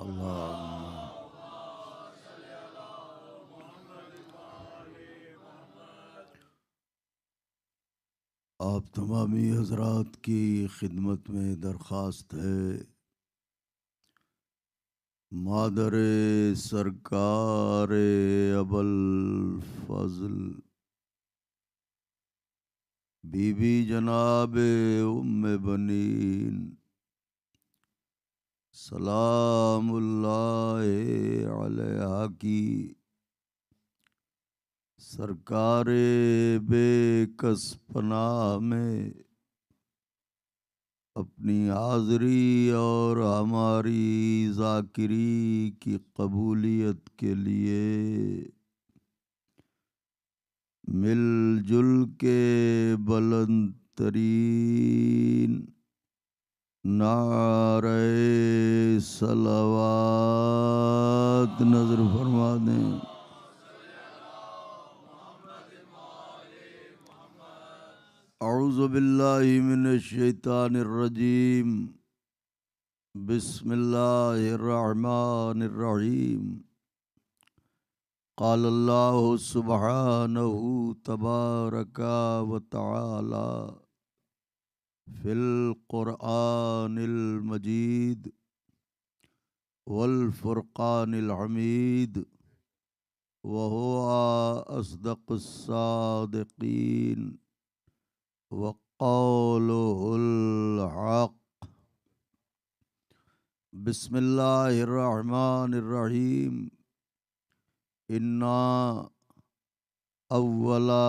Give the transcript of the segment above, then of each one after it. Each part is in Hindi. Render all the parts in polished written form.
अल्लाह। आप तमामी हजरात की खिदमत में दरख्वास्त है, मादर सरकार अबल फजल बीबी जनाब उम्मे बनीन सलामुल्लाह अलैहा की सरकार बेकस पनाह में अपनी हाज़री और हमारी ज़ाकिरी की कबूलियत के लिए मिलजुल के बुलंद तरीन नारे सलावत नजर फरमा दें। औज़ु बिल्लाहि मिनश शैतानिर रजीम बिस्मिल्लाहिर रहमानिर रहीम। क़ाल अल्लाहु सुब्हानहु तबारका व तआला फिल क़ुरआनिल मजीद वल फ़ुरक़ानिल हमीद व हुवा अस्दक़ुस सादिक़ीन व क़ौलुहुल हक़। बिस्मिल्लाहिर रहमानिर रहीम। इन्ना अव्वला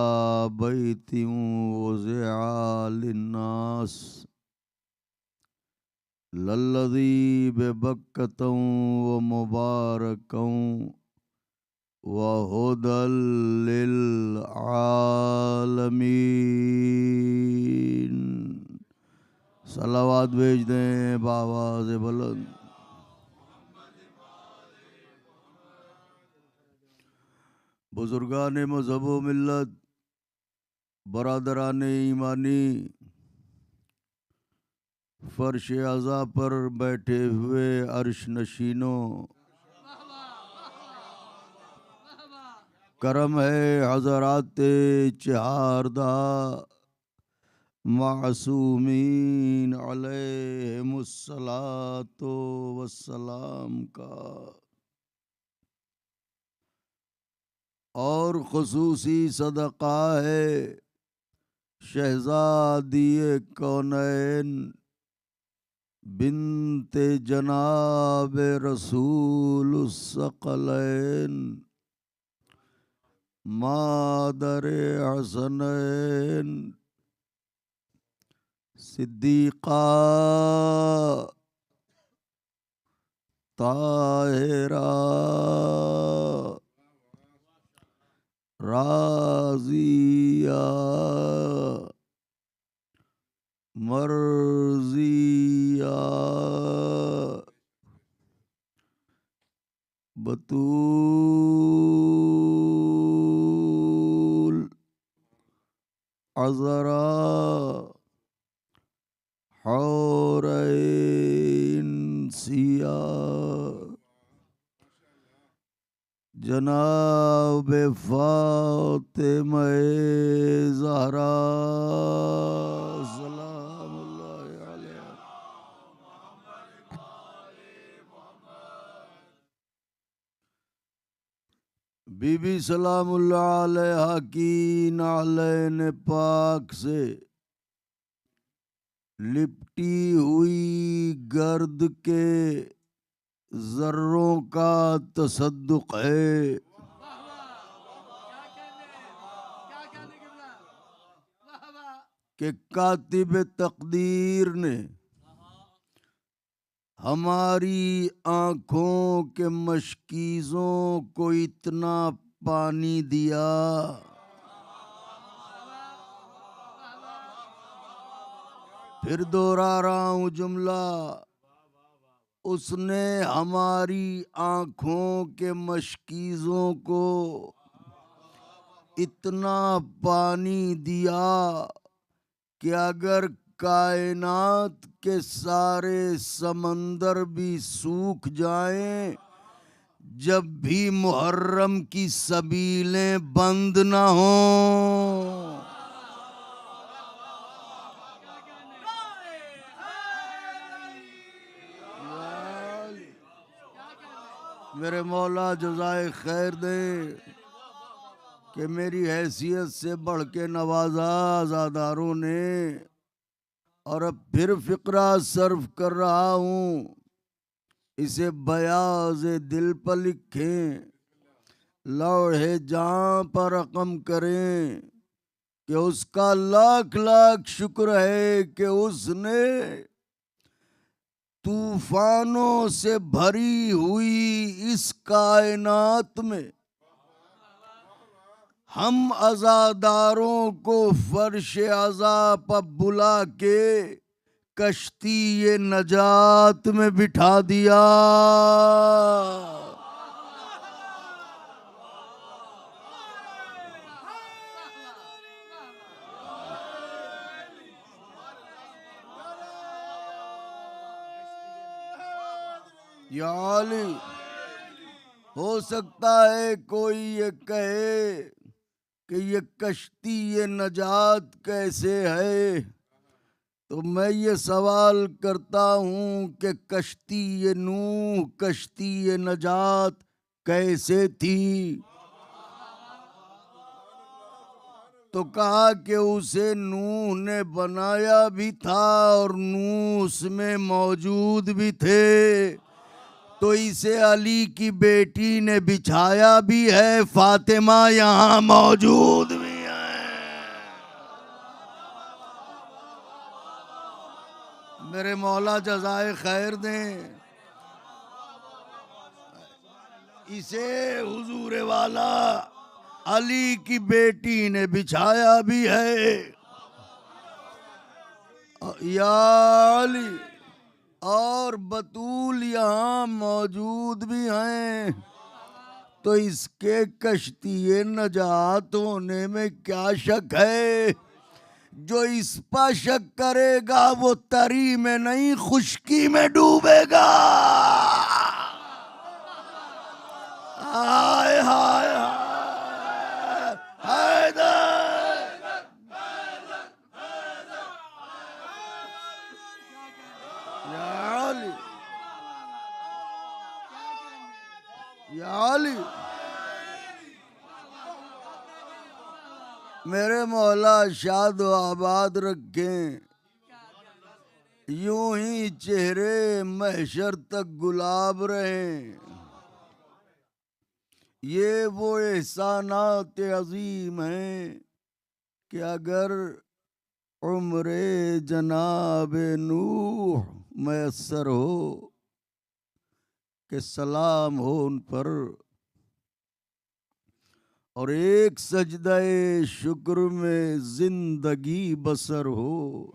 बैतिन वुज़िअ लिन्नास लल्लज़ी बिबक्कतन व मुबारकन व हुदल लिल आलमीन। सलावत भेज दें बावाज़ बुलंद। बुजुर्गान मज़हब व मिल्लत, बरादरान ईमानी, फर्श आज़ा पर बैठे हुए अर्श नशीनों, करम है हज़रात चहारदा मासूमीन अलैहिमुस्सलातो वस्सलाम का और ख़ुसूसी सदका है शहज़ादिए कौनैन बिन्ते जनाब रसूलुस्सक़लैन मादर हसनैन सिद्दीक़ा ताहिरा राज़िया मर्ज़िया बतूल अज़रा हौरैन सिया जनाब फ़ातिमा ज़हरा सलामुल्लाह अलैहा। बीबी सलामुल्लाह अलैहा की नालैन पाक से लिपटी हुई गर्द के जर्रों का तसद्दुक है। कि कातिब तकदीर ने हमारी आँखों के मशकीज़ों को इतना पानी दिया फिर दोहरा रहा हूँ जुमला, उसने हमारी आँखों के मशकीज़ों को इतना पानी दिया कि अगर कायनात के सारे समंदर भी सूख जाएं, जब भी मुहर्रम की सबीलें बंद ना हों। मेरे मौला जज़ाए खैर दे कि मेरी हैसियत से बढ़ के नवाजा आज़ादारों ने, और अब फिर फ़िक्रा सर्फ कर रहा हूँ, इसे बयाज़ दिल पर लिखें, लौहे जां पर रकम करें कि उसका लाख लाख शुक्र है कि उसने तूफानों से भरी हुई इस कायनात में हम अज़ादारों को फर्श अज़ा पर बुला के कश्ती ये नजात में बिठा दिया। या अली, हो सकता है कोई ये कहे कि ये कश्ती ये नजात कैसे है, तो मैं ये सवाल करता हूँ कि कश्ती ये नूह, कश्ती ये नजात कैसे थी? तो कहा कि उसे नूह ने बनाया भी था और नूह उसमें मौजूद भी थे, तो इसे अली की बेटी ने बिछाया भी है, फातिमा यहाँ मौजूद भी है। मेरे मौला जज़ाए खैर दें, इसे हुजूर वाला अली की बेटी ने बिछाया भी है। या अली, और बतूल यहाँ मौजूद भी हैं, तो इसके कश्ती नजात होने में क्या शक है? जो इस पर शक करेगा वो तरी में नहीं खुश्की में डूबेगा। हाय हाय हाय या अली, मेरे मौला शाद व आबाद रखें, यूं ही चेहरे महशर तक गुलाब रहें। ये वो एहसानात अजीम हैं कि अगर उम्रे जनाब नूह मैसर हो कि सलाम हो उन पर, और एक सजदाए शुक्र में जिंदगी बसर हो,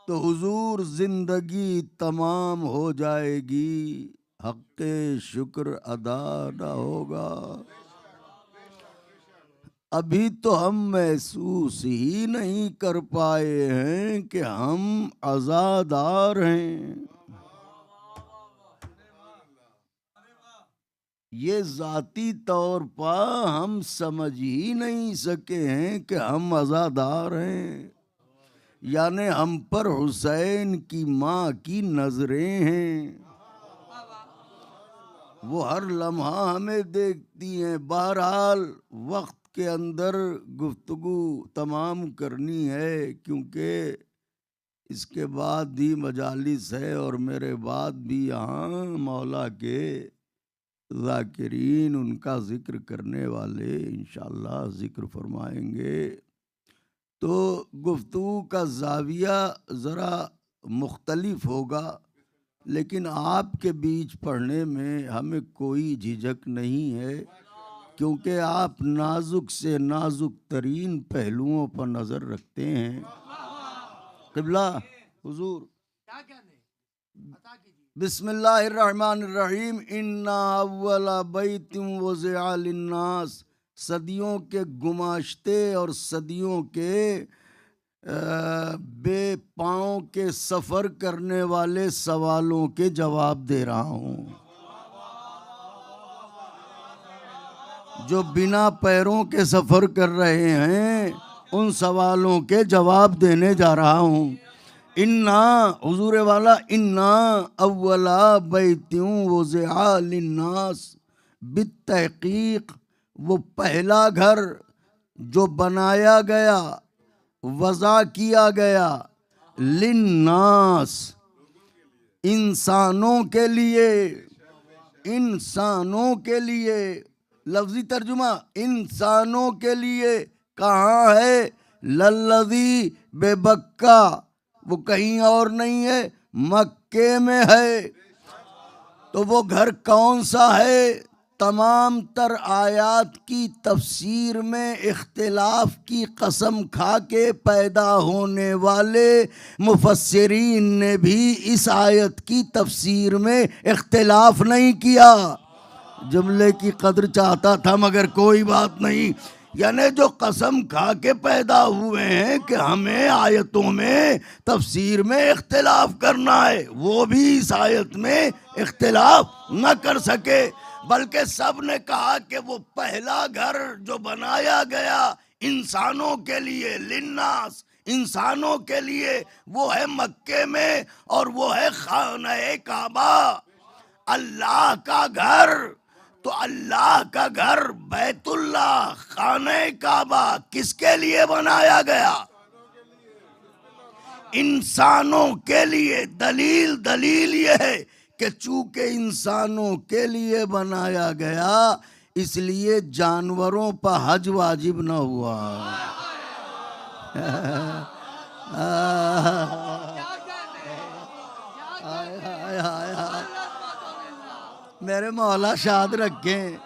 तो हुजूर जिंदगी तमाम हो जाएगी, हक़्क़े शुक्र अदा न होगा। अभी तो हम महसूस ही नहीं कर पाए हैं कि हम आज़ादार हैं। ये ज़ाती तौर पर हम समझ ही नहीं सके हैं कि हम आज़ादार हैं, यानी हम पर हुसैन की माँ की नजरें हैं, वो हर लम्हा हमें देखती हैं। बहरहाल वक्त के अंदर गुफ्तगू तमाम करनी है, क्योंकि इसके बाद भी मजालिस है और मेरे बाद भी यहाँ मौला के ज़ाकिरीन उनका ज़िक्र करने वाले इंशाअल्लाह ज़िक्र फरमाएंगे। तो गुफ्तगू का ज़ाविया ज़रा मुख्तलिफ होगा, लेकिन आपके बीच पढ़ने में हमें कोई झिझक नहीं है, क्योंकि आप नाजुक से नाजुक तरीन पहलुओं पर नज़र रखते हैं। क़िबला हुजूर क्या कहने, बिस्मिल्लाहिर्रहमानिर्रहीम। इन्ना अव्वला बैतिम वज़िअ लिन्नास, सदियों के गुमाश्ते और सदियों के बेपाँव के सफर करने वाले सवालों के जवाब दे रहा हूं। जो बिना पैरों के सफर कर रहे हैं उन सवालों के जवाब देने जा रहा हूं। इन्ना हुजूर वाला इन्ना अव्वला बैत्यूं वज़िआ लिन्नास बित्तहक़ीक़, वो पहला घर जो बनाया गया, वज़ा किया गया, लिन्नास, इंसानों के लिए, इंसानों के लिए, लफ्जी तर्जुमा इंसानों के लिए कहाँ है? लल्लज़ी बेबक्का, वो कहीं और नहीं है, मक्के में है। तो वो घर कौन सा है? तमाम तर आयात की तफसीर में इख्तिलाफ की कसम खा के पैदा होने वाले मुफस्सिरीन ने भी इस आयत की तफसीर में इख्तिलाफ नहीं किया। जुमले की कदर चाहता था मगर कोई बात नहीं। यानी जो कसम खा के पैदा हुए हैं कि हमें आयतों में तफसीर में इख्तिलाफ करना है, वो भी इस आयत में इख्तिलाफ न कर सके, बल्कि सब ने कहा कि वो पहला घर जो बनाया गया इंसानों के लिए, लिन्नास, इंसानों के लिए, वो है मक्के में और वो है खाने काबा, अल्लाह का घर। तो अल्लाह का घर बैतुल्लाह, खाने काबा किसके लिए बनाया गया? इंसानों के लिए। दलील ये है कि चूंकि इंसानों के लिए बनाया गया इसलिए जानवरों पर हज वाजिब न हुआ। मेरे मौला शाद रखें।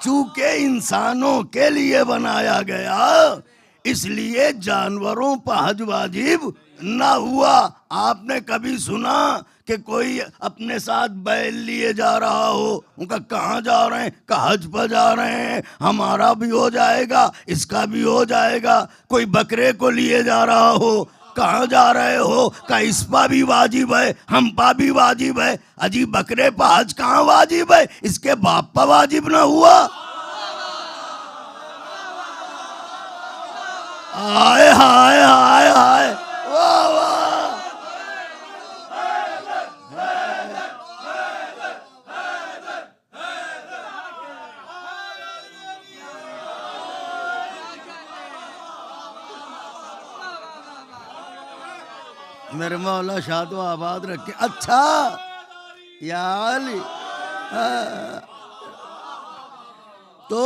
चूंकि इंसानों के लिए बनाया गया इसलिए जानवरों पर हज वाजिब ना हुआ। आपने कभी सुना कि कोई अपने साथ बैल लिए जा रहा हो, उनका कहाँ जा रहे हैं? का हज पर जा रहे हैं, हमारा भी हो जाएगा, इसका भी हो जाएगा। कोई बकरे को लिए जा रहा हो, कहाँ जा रहे हो? का इस पर भी वाजिब है, हम पर भी वाजिब है। अजी बकरे पर हज कहाँ वाजिब है? इसके बाप पर वाजिब ना हुआ? हाय हाय हाय हाय, वाह वाह। मेरे मौला शाद व आबाद रखे। अच्छा यार तो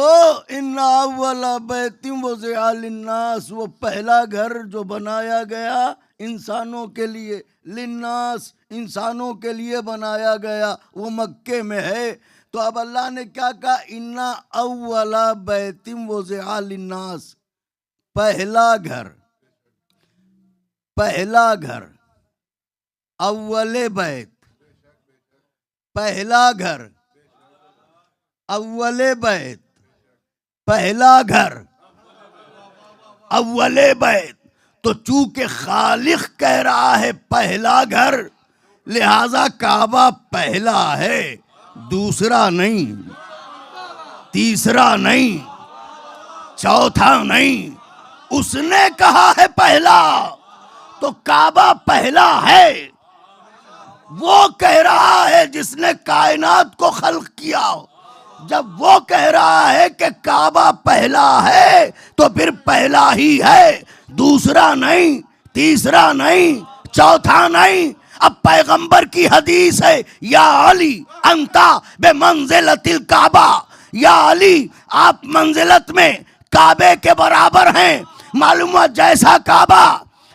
इन्ना अव्वला बैतिम वज़िआ लिन्नास, वो पहला घर जो बनाया गया इंसानों के लिए, लिन्नास, इंसानों के लिए बनाया गया, वो मक्के में है। तो अब अल्लाह ने क्या कहा? इन्ना अव्वला बैतिम वज़िआ लिन्नास, पहला घर, पहला घर, अव्वले बैत, पहला घर, अव्वले बैत, पहला घर, अव्वले बैत। तो चूंकि खालिक कह रहा है पहला घर, लिहाजा काबा पहला है, दूसरा नहीं, तीसरा नहीं, चौथा नहीं, उसने कहा है पहला, तो काबा पहला है। वो कह रहा है जिसने कायनात को खल्क किया। जब वो कह रहा है कि काबा पहला है तो फिर पहला ही है, दूसरा नहीं, तीसरा नहीं, चौथा नहीं। अब पैगंबर की हदीस है, या अली अंता बे मंजिलतिल काबा, या अली आप मंजिलत में काबे के बराबर हैं। मालूम हुआ जैसा काबा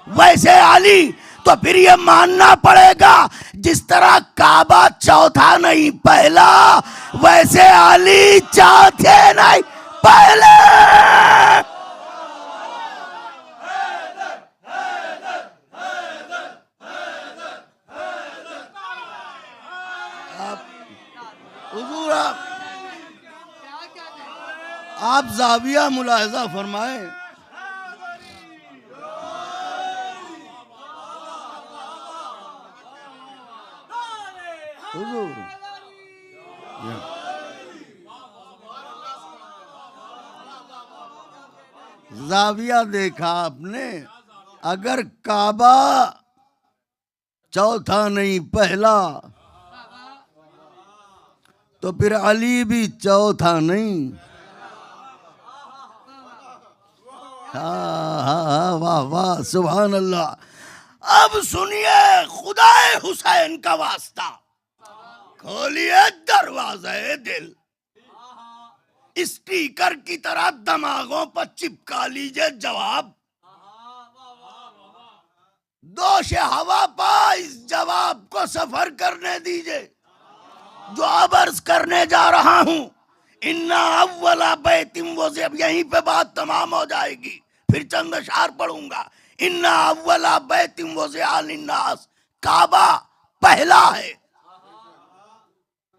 वैसे अली। तो फिर ये मानना पड़ेगा जिस तरह काबा चौथा नहीं पहला, वैसे अली चौथे नहीं पहले। हुजूर आप जाविया मुलाहिजा फरमाएं। हुजूर। जाविया देखा आपने, अगर काबा चौथा नहीं पहला, तो फिर अली भी चौथा नहीं। वाह वाह सुभान अल्लाह। अब सुनिए, खुदाए हुसैन का वास्ता, खोलिए दरवाज़े दिल, स्पीकर की तरह दिमागों पर चिपका लीजिए जवाब। दोष हवा पा इस जवाब को सफर करने दीजिए जो अब अर्ज करने जा रहा हूं। इन्ना अव्वला बैतिम वज़िअ, अब यहीं पे बात तमाम हो जाएगी, फिर चंद अशार पढ़ूंगा। इन्ना अव्वला बैतिम वज़िअ लिन्नास, काबा पहला है,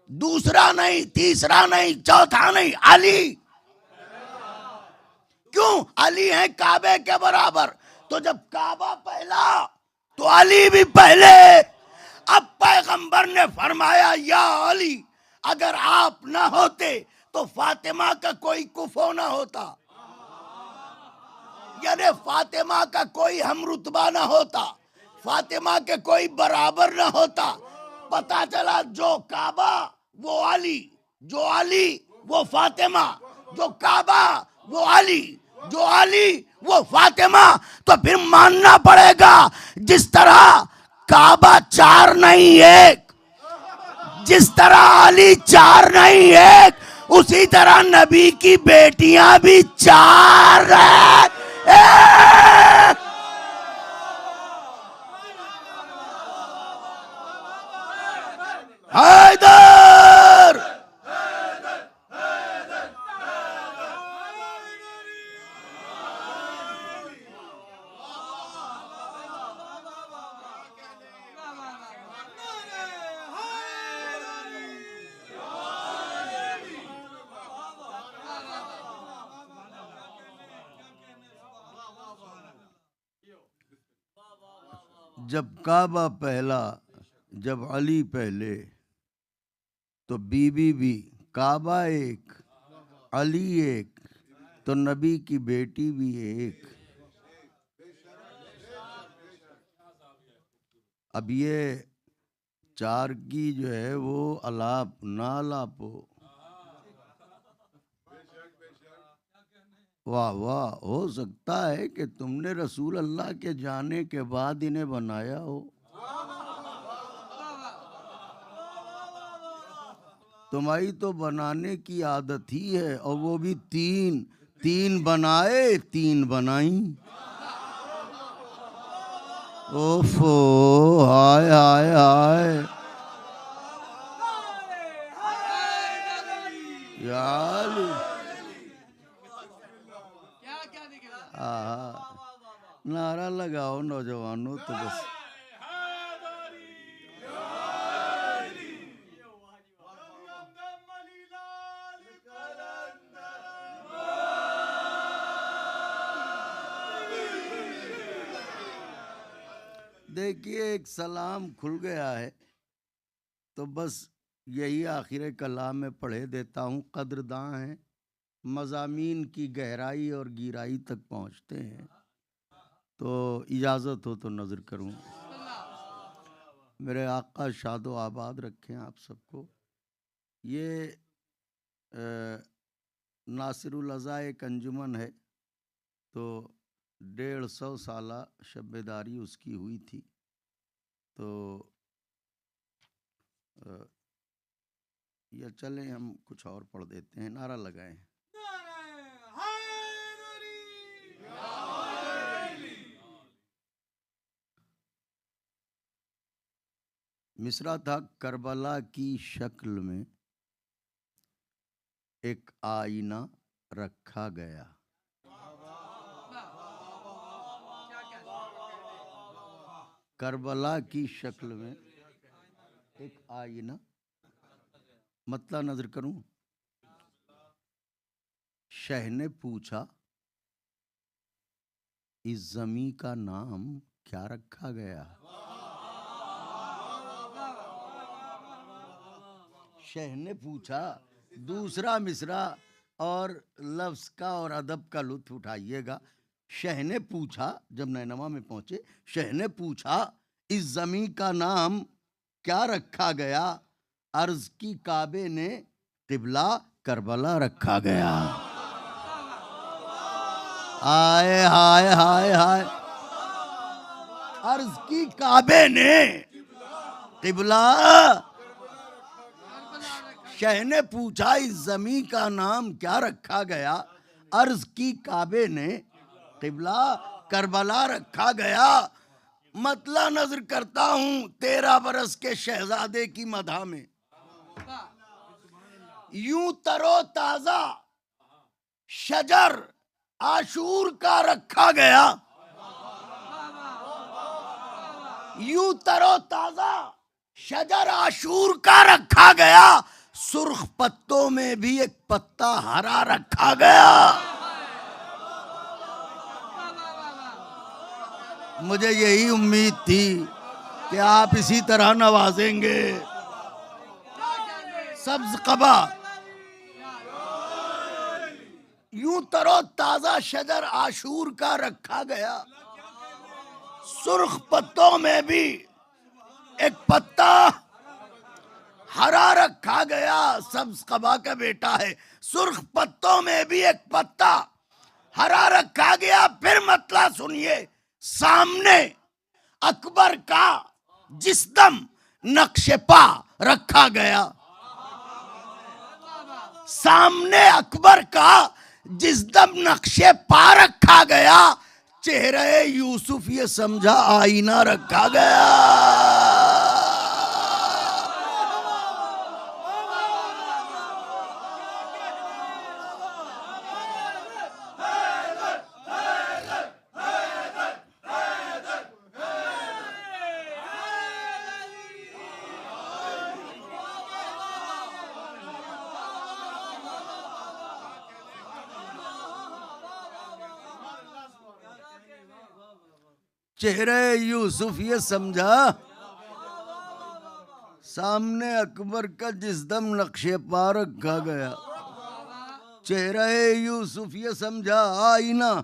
दूसरा नहीं, तीसरा नहीं, चौथा नहीं, अली। क्यों? अली है काबे के बराबर, तो जब काबा पहला तो अली भी पहले। अब पैगंबर ने फरमाया, या अली, अगर आप ना होते तो फातिमा का कोई कुफो ना होता, यानी फातिमा का कोई हम रुतबा ना होता, फातिमा के कोई बराबर ना होता। पता चला जो काबा वो अली, जो अली वो फातिमा, जो काबा वो अली, जो अली वो फातिमा। तो फिर मानना पड़ेगा, जिस तरह काबा चार नहीं एक, जिस तरह अली चार नहीं एक, उसी तरह नबी की बेटियां भी चार हैं। हैदर, जब काबा पहला, जब अली पहले, तो बीबी भी, काबा एक, अली एक, तो नबी की बेटी भी एक। अब ये चार की जो है वो अलाप ना अलापो। वाह वाह, हो सकता है कि तुमने रसूल अल्लाह के जाने के बाद इन्हें बनाया हो। तुम्हारी तो बनाने की आदत ही है, और वो भी तीन, तीन बनाए तीन बनाई। ओफो, हाय हाय हाय यार, नारा लगाओ नौजवानों तो बस। देखिए, एक सलाम खुल गया है, तो बस यही आखिर कलाम में पढ़े देता हूँ। कदरदां हैं, मज़ामीन की गहराई और गिराई तक पहुँचते हैं, तो इजाज़त हो तो नज़र करूँ। मेरे आका शादो आबाद रखें आप सबको। ये नासिरुल अज़ा एक अंजुमन है, तो 150 साला शब्बेदारी उसकी हुई थी। तो या चलें, हम कुछ और पढ़ देते हैं, नारा लगाएं। मिसरा था, करबला की शक्ल में एक आईना रखा गया, करबला की शक्ल में एक आईना, मतलब नजर करूं। शह ने पूछा, इस जमी का नाम क्या रखा गया? शह ने पूछा, दूसरा मिसरा और लफ्ज का और अदब का लुत्फ उठाइएगा। शह ने पूछा, जब नैनवा में पहुंचे, शह ने पूछा इस जमी का नाम क्या रखा गया? अर्ज की काबे ने, किबला करबला रखा गया। हाय हाय हाय हाय। अर्ज की काबे ने, किबला। शह ने पूछा इस जमी का नाम क्या रखा गया? अर्ज की काबे ने, किबला करबला रखा गया। मतला नजर करता हूं 13 बरस के शहजादे की मधा में। यूं तरो ताजा शजर आशूर का रखा गया। यूं तरो ताजा शजर आशूर का रखा गया। सुर्ख पत्तों में भी एक पत्ता हरा रखा गया। मुझे यही उम्मीद थी कि आप इसी तरह नवाजेंगे। सब्ज कबा, यूं तरो ताजा शजर आशूर का रखा गया। सुर्ख पत्तों में भी एक पत्ता हरा रखा गया। सब्ज कबा का बेटा है। सुर्ख पत्तों में भी एक पत्ता हरा रखा गया। फिर मतला सुनिए, सामने अकबर का जिस्दम नक्शे पा रखा गया। सामने अकबर का जिस्दम नक्शे पा रखा गया। चेहरे यूसुफ ये समझा आईना रखा गया। चेहरे यूसुफ ये समझा, सामने अकबर का जिस्दम नक्शे पा रखा गया। चेहरे यूसुफ ये समझा आईना।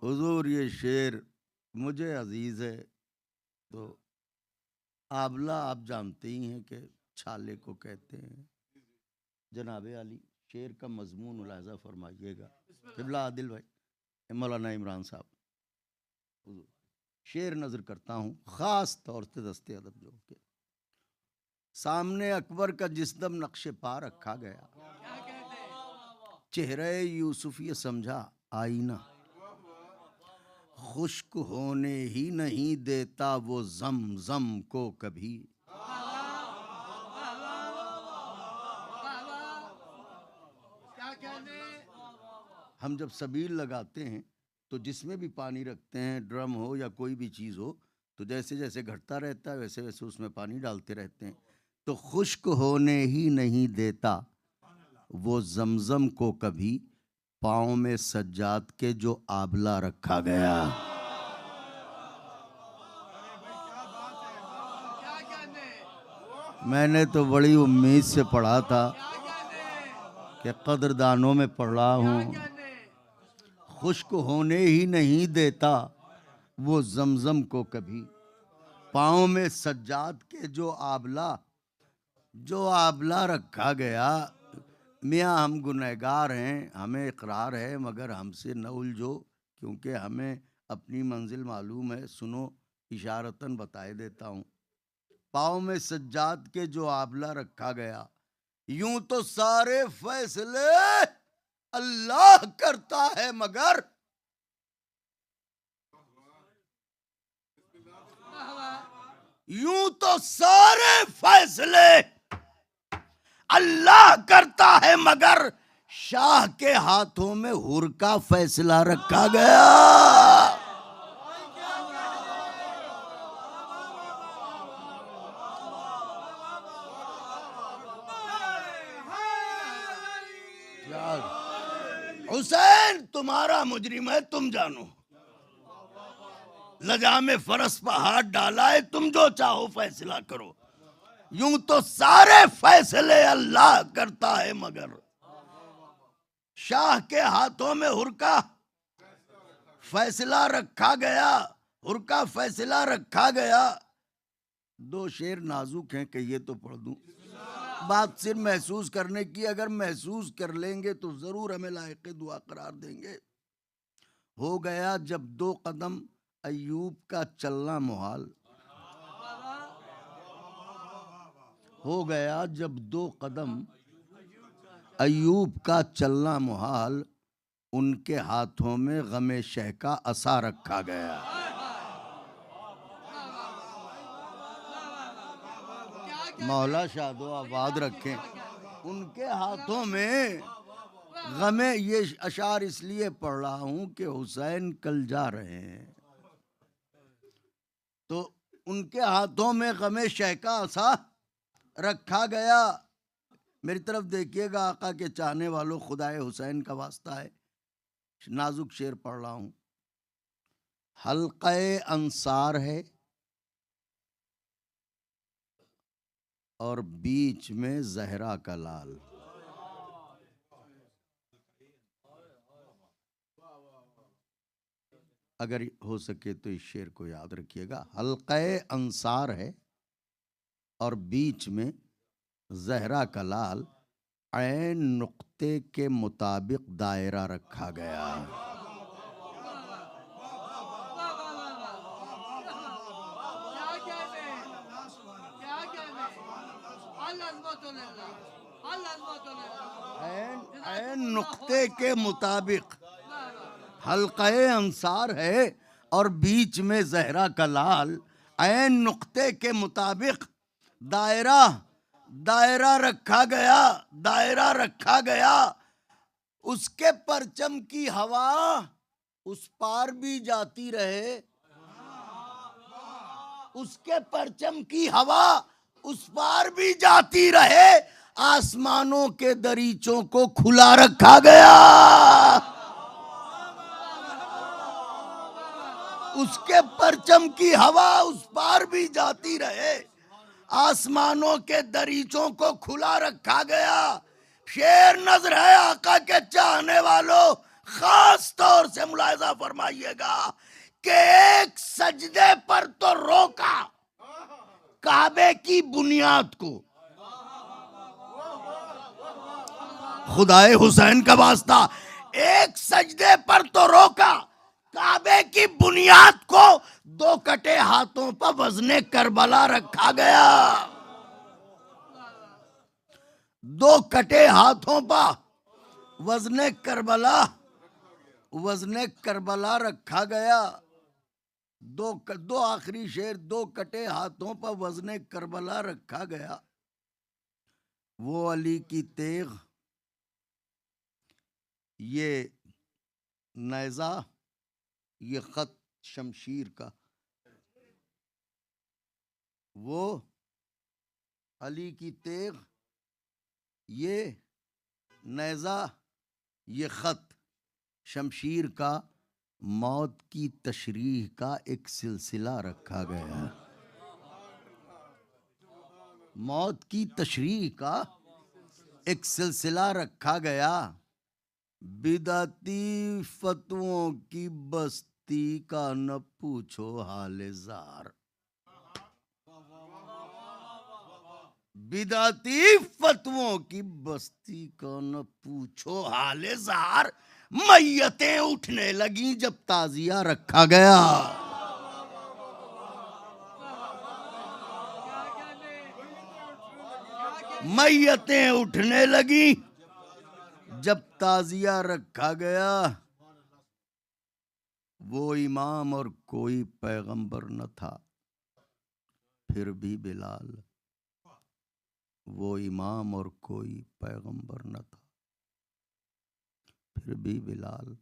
हुजूर ये शेर मुझे अजीज है। तो आबला आप जानते ही हैं कि छाले को कहते हैं। जनाबे आली शेर का मजमून मुलाहिजा फरमाइएगा। किबला आदिल भाई, मौलाना इमरान साहब, शेर नजर करता हूं खास तौर से दस्ते अदब जो के सामने अकबर का जिस्दम नक्शे पा रखा गया। चेहरे यूसुफ ये समझा आईना। खुश्क होने ही नहीं देता वो ज़म को कभी। हम जब सबील लगाते हैं तो जिसमें भी पानी रखते हैं, ड्रम हो या कोई भी चीज़ हो, तो जैसे जैसे घटता रहता है वैसे वैसे उसमें पानी डालते रहते हैं। तो खुश्क होने ही नहीं देता वो ज़मज़म को कभी, पाँव में सज्जाद के जो आबला रखा गया। मैंने तो बड़ी उम्मीद से पढ़ा था कि कदरदानों में पढ़ा हूँ। खुश्क होने ही नहीं देता वो ज़मज़म को कभी, पाँव में सज्जाद के जो आबला रखा गया। मियाँ हम गुनहगार हैं, हमें इकरार है, मगर हमसे न उलझो, क्योंकि हमें अपनी मंजिल मालूम है। सुनो, इशारतन बताए देता हूँ। पाँव में सज्जाद के जो आबला रखा गया। यूं तो सारे फैसले अल्लाह करता है, मगर यूं तो सारे फैसले अल्लाह करता है, मगर शाह के हाथों में हुर का फैसला रखा गया। हुसैन तुम्हारा मुजरिम है, तुम जानो। लजाम फरस पर हाथ डाला है, तुम जो चाहो फैसला करो। यूं तो सारे फैसले अल्लाह करता है, मगर शाह के हाथों में हुर का फैसला रखा गया, हुर का फैसला रखा गया। दो शेर नाजुक हैं, कहिए तो पढ़ दूं। बात सिर्फ महसूस करने की, अगर महसूस कर लेंगे तो जरूर हमें लायक दुआ करार देंगे। हो गया जब दो कदम अय्यूब का चलना मुहाल, हो गया जब दो कदम अय्यूब का चलना मुहाल, उनके हाथों में गमे शह का असा रखा गया। मौला शादो आबाद रखें। उनके हाथों में गमे, ये अशार इसलिए पढ़ रहा हूं कि हुसैन कल जा रहे हैं, तो उनके हाथों में गमे शह का असा रखा गया। मेरी तरफ देखिएगा आका के चाहने वालों, खुदाए हुसैन का वास्ता है, नाजुक शेर पढ़ रहा हूं। हल्क़े अंसार है और बीच में जहरा का लाल। अगर हो सके तो इस शेर को याद रखिएगा। हल्क़े अंसार है और बीच में जहरा का लाल, ऐन नुक्ते के मुताबिक दायरा रखा गया। ऐन नुक्ते के मुताबिक हल्क़े अंसार है और बीच में जहरा का लाल, ऐन नुक्ते के मुताबिक दायरा दायरा रखा गया, दायरा रखा गया। उसके परचम की हवा उस पार भी जाती रहे, उसके परचम की हवा उस पार भी जाती रहे, आसमानों के दरीचों को खुला रखा गया। उसके परचम की हवा उस पार भी जाती रहे, आसमानों के दरीचों को खुला रखा गया। शेर नजर है आका के चाहने वालों, खास तौर से मुलाहिजा फरमाइएगा कि एक सजदे पर तो रोका काबे की बुनियाद को। खुदाए हुसैन का वास्ता, एक सजदे पर तो रोका काबे की बुनियाद को, दो कटे हाथों पर वज़ने करबला रखा गया। दो कटे हाथों पर वज़ने करबला रखा गया। दो आखिरी शेर, दो कटे हाथों पर वज़ने करबला रखा गया। वो अली की तेग, ये नेज़ा, ये खत शमशीर का। वो अली की तेग, ये नेज़ा, ये खत शमशीर का, मौत की तशरीह का एक सिलसिला रखा गया। मौत की तशरीह का एक सिलसिला रखा गया। बिदाती फतवों की बस्ती का न पूछो हाले जार। बिदाती फतवों की बस्ती का न पूछो हाले जार। मैयतें उठने लगी जब ताजिया रखा गया। मैयतें उठने लगी जब ताजिया रखा गया। वो इमाम और कोई पैगंबर न था, फिर भी बिलाल। वो इमाम और कोई पैगंबर न था, फिर भी बिलाल।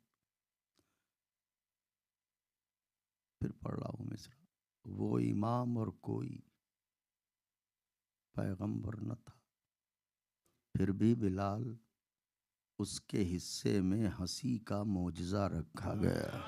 फिर पढ़ रहा हूं मिसरा। वो इमाम और कोई पैगंबर न था, फिर भी बिलाल। उसके हिस्से में हंसी का मोजज़ा रखा गया।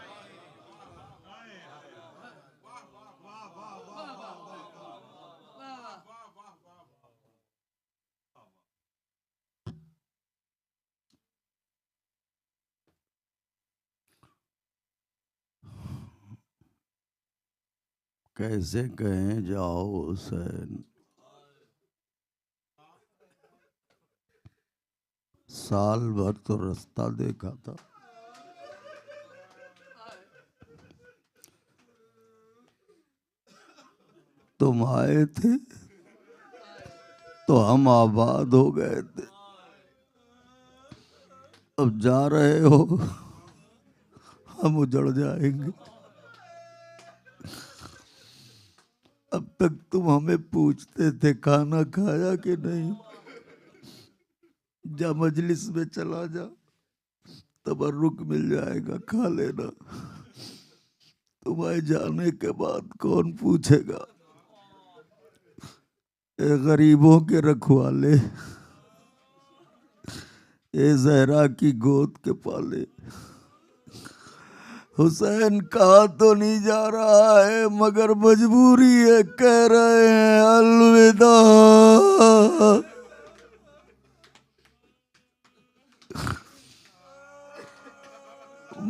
कैसे कहें जाओ हुसैन, साल भर तो रास्ता देखा था, तुम आए थे तो हम आबाद हो गए थे, अब जा रहे हो हम उजड़ जाएंगे। अब तक तुम हमें पूछते थे खाना खाया कि नहीं, जा मजलिस में चला जा, तबर्रुक मिल जाएगा, खा लेना। तुम्हारे जाने के बाद कौन पूछेगा? ए गरीबों के रखवाले, ए जहरा की गोद के पाले, हुसैन कहा तो नहीं जा रहा है मगर मजबूरी है, कह रहे हैं अलविदा।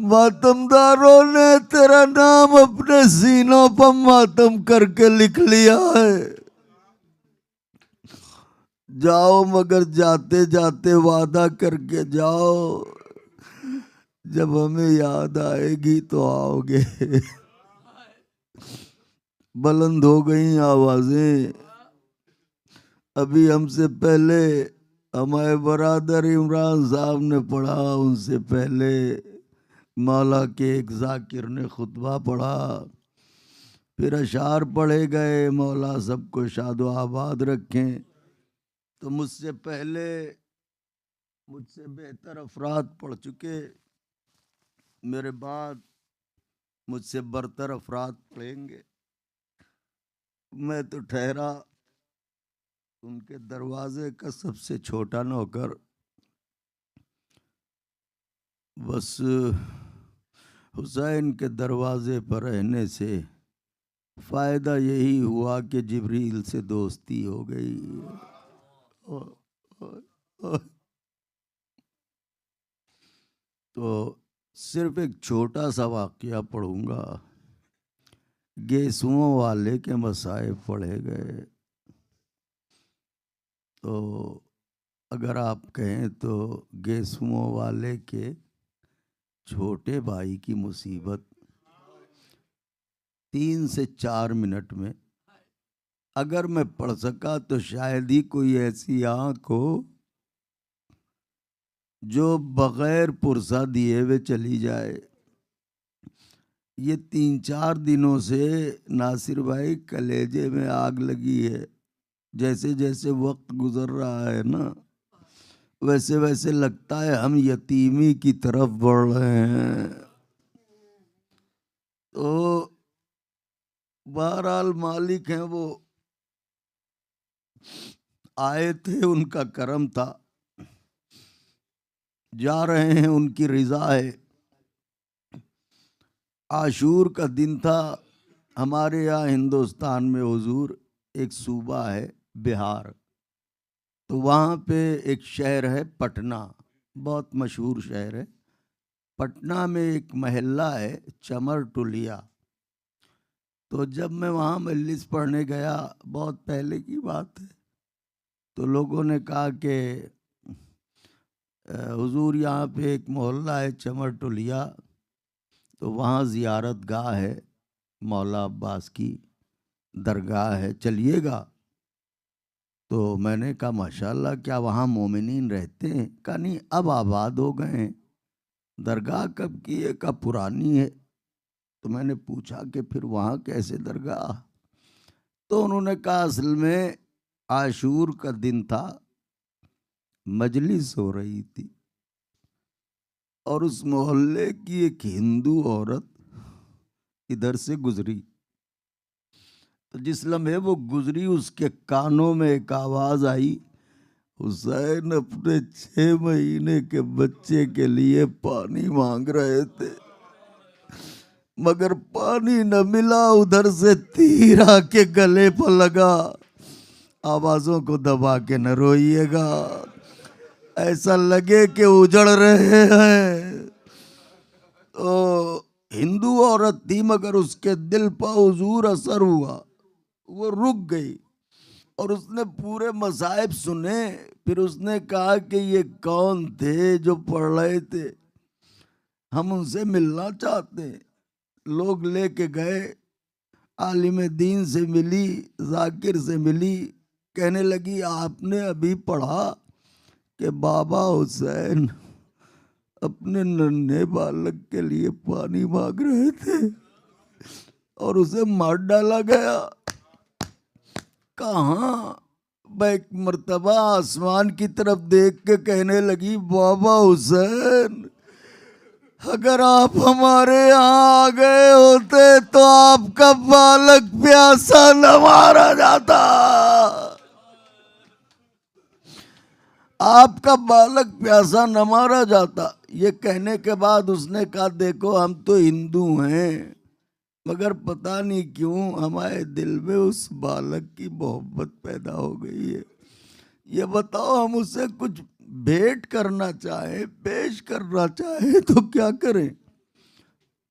मातमदारों ने तेरा नाम अपने सीनों पर मातम करके लिख लिया है, जाओ मगर जाते जाते वादा करके जाओ, जब हमें याद आएगी तो आओगे। बुलंद हो गई आवाजें, अभी हमसे पहले हमारे बरादर इमरान साहब ने पढ़ा, उनसे पहले मौला के एक जाकिर ने खुतबा पढ़ा, फिर अशार पढ़े गए, मौला सबको शादो आबाद रखें। तो मुझसे पहले मुझसे बेहतर अफराद पढ़ चुके, मेरे बाद मुझसे बरतर अफराद पढ़ेंगे। मैं तो ठहरा उनके दरवाजे का सबसे छोटा नौकर, बस हुसैन के दरवाजे पर रहने से फ़ायदा यही हुआ कि जिब्रील से दोस्ती हो गई। तो सिर्फ एक छोटा सा वाक़या पढ़ूंगा। गेसुओं वाले के मसाइब पढ़े गए, तो अगर आप कहें तो गेसुओं वाले के छोटे भाई की मुसीबत 3 से 4 मिनट में अगर मैं पढ़ सका तो शायद ही कोई ऐसी आंख हो जो बगैर पुरसा दिए हुए चली जाए। ये 3-4 दिनों से नासिर भाई कलेजे में आग लगी है, जैसे जैसे वक्त गुजर रहा है ना, वैसे वैसे लगता है हम यतीमी की तरफ बढ़ रहे हैं। तो बहरहाल मालिक हैं वो, आए थे उनका करम था, जा रहे हैं उनकी रिजा है। आशूर का दिन था। हमारे यहाँ हिंदुस्तान में हुजूर एक सूबा है बिहार, तो वहाँ पे एक शहर है पटना, बहुत मशहूर शहर है। पटना में एक महल्ला है चमर टुलिया। तो जब मैं वहाँ मजलिस पढ़ने गया, बहुत पहले की बात है, तो लोगों ने कहा कि हुजूर यहाँ पे एक मोहल्ला है चमर टुलिया, तो वहाँ ज़ियारत गाह है, मौला अब्बास की दरगाह है, चलिएगा। तो मैंने कहा माशाल्लाह, क्या वहाँ मोमिनीन रहते हैं? कहा नहीं, अब आबाद हो गए हैं। दरगाह कब की है? कब पुरानी है। तो मैंने पूछा कि फिर वहाँ कैसे दरगाह? तो उन्होंने कहा असल में आशूर का दिन था, मजलिस हो रही थी और उस मोहल्ले की एक हिंदू औरत इधर से गुजरी। तो जिस लम्हे वो गुजरी, उसके कानों में एक आवाज आई, हुसैन अपने 6 महीने के बच्चे के लिए पानी मांग रहे थे मगर पानी न मिला। उधर से तीर आके गले पर लगा। आवाजों को दबा के न रोइएगा, ऐसा लगे कि उजड़ रहे हैं। तो हिंदू औरत थी मगर उसके दिल पर हुजूर असर हुआ, वो रुक गई और उसने पूरे मसाइब सुने। फिर उसने कहा कि ये कौन थे जो पढ़ रहे थे, हम उनसे मिलना चाहते हैं। लोग लेके गए, आलिम दीन से मिली, जाकिर से मिली, कहने लगी आपने अभी पढ़ा कि बाबा हुसैन अपने नन्हे बालक के लिए पानी मांग रहे थे और उसे मार डाला गया। कहाँ? एक मर्तबा आसमान की तरफ देख के कहने लगी बाबा हुसैन अगर आप हमारे यहाँ आ गए होते तो आपका बालक प्यासा न मारा जाता, आपका बालक प्यासा न मारा जाता। ये कहने के बाद उसने कहा देखो हम तो हिंदू हैं मगर पता नहीं क्यों हमारे दिल में उस बालक की मोहब्बत पैदा हो गई है। ये बताओ हम उसे कुछ भेंट करना चाहे, पेश करना चाहे तो क्या करें?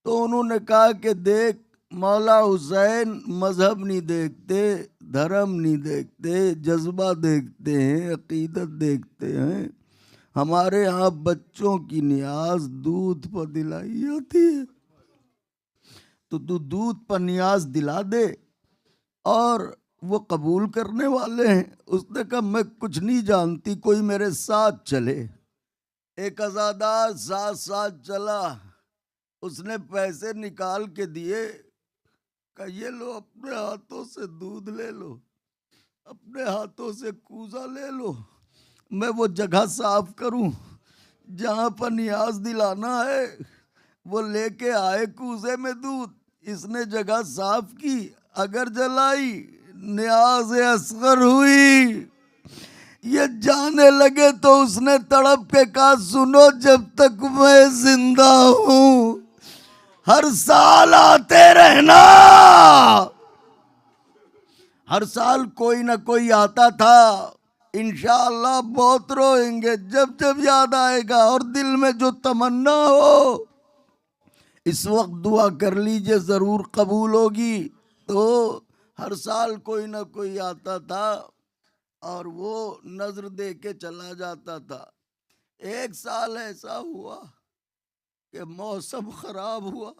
तो उन्होंने कहा कि देख मौला हुसैन मजहब नहीं देखते, धर्म नहीं देखते, जज्बा देखते हैं, अकीदत देखते हैं। हमारे यहाँ बच्चों की नियाज दूध पर दिलाई जाती है, तो तू दूध पर नियाज दिला दे। और वो कबूल करने वाले हैं। उसने कहा मैं कुछ नहीं जानती, कोई मेरे साथ चले। एक अज़ादार साथ साथ चला, उसने पैसे निकाल के दिए, कहा ये लो अपने हाथों से दूध ले लो, अपने हाथों से कूजा ले लो, मैं वो जगह साफ करूं जहां पर नियाज दिलाना है। वो लेके आए कूजे में दूध, इसने जगह साफ की, अगर जलाई नियाज असगर हुई। ये जाने लगे तो उसने तड़प के कहा सुनो जब तक मैं जिंदा हूं हर साल आते रहना। हर साल कोई ना कोई आता था, इंशाअल्लाह बहुत रोएंगे जब जब याद आएगा। और दिल में जो तमन्ना हो इस वक्त दुआ कर लीजिए, जरूर कबूल होगी। तो हर साल कोई ना कोई आता था और वो नजर दे के चला जाता था। एक साल ऐसा हुआ कि मौसम खराब हुआ,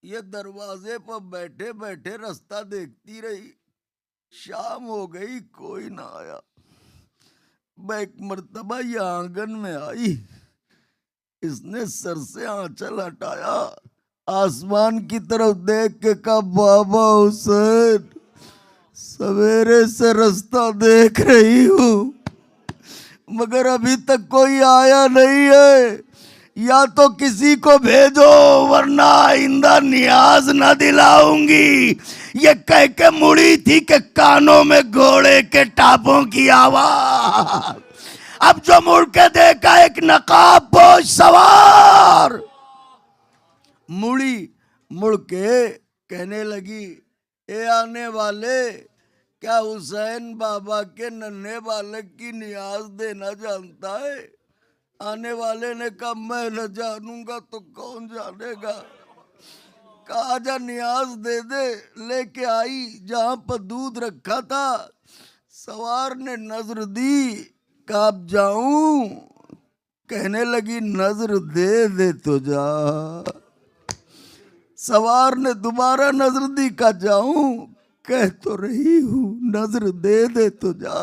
ये दरवाजे पर बैठे बैठे रास्ता देखती रही। शाम हो गई, कोई ना आया। मैं एक मर्तबा ये आंगन में आई, इसने सर से आंचल हटाया, आसमान की तरफ देख के कहा बाबा हुसैन सवेरे से रास्ता देख रही हूँ मगर अभी तक कोई आया नहीं है, या तो किसी को भेजो वरना आइंदा नियाज न दिलाऊंगी। ये कह के मुड़ी थी कि कानों में घोड़े के टापों की आवाज। अब जो मुड़ के देखा एक नकाबपोश सवार, मुड़ी मुड़ के कहने लगी ए आने वाले क्या हुसैन बाबा के नन्हे बालक की नियाज देना जानता है? आने वाले ने कहा मैं न जानूंगा तो कौन जानेगा। कहा जा नियाज दे दे। लेके आई जहां पर दूध रखा था, सवार ने नजर दी, कहा अब जाऊं? कहने लगी नजर दे दे तो जा। सवार ने दोबारा नजर दी, कहा जाऊं? कह तो रही हूं नजर दे दे तो जा।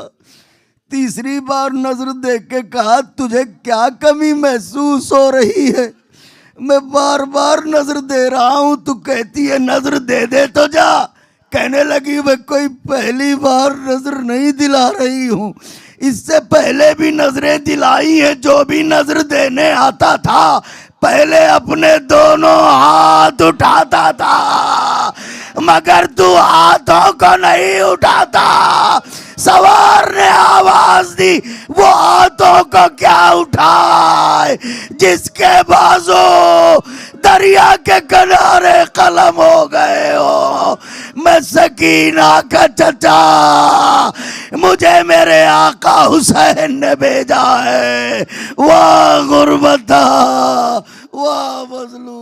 तीसरी बार नजर देख के कहा तुझे क्या कमी महसूस हो रही है? मैं बार बार नजर दे रहा हूं, तू कहती है नजर दे दे तो जा। कहने लगी मैं कोई पहली बार नजर नहीं दिला रही हूं, इससे पहले भी नजरें दिलाई है। जो भी नजर देने आता था पहले अपने दोनों हाथ उठाता था, मगर तू हाथों को नहीं उठाता। सवार ने आवाज दी वो हाथों को क्या उठाए जिसके बाजू दरिया के किनारे कलम हो गए हो। मैं सकीना का चचा, मुझे मेरे आका हुसैन ने भेजा है। वाह गुरबता, वाह मजलूम।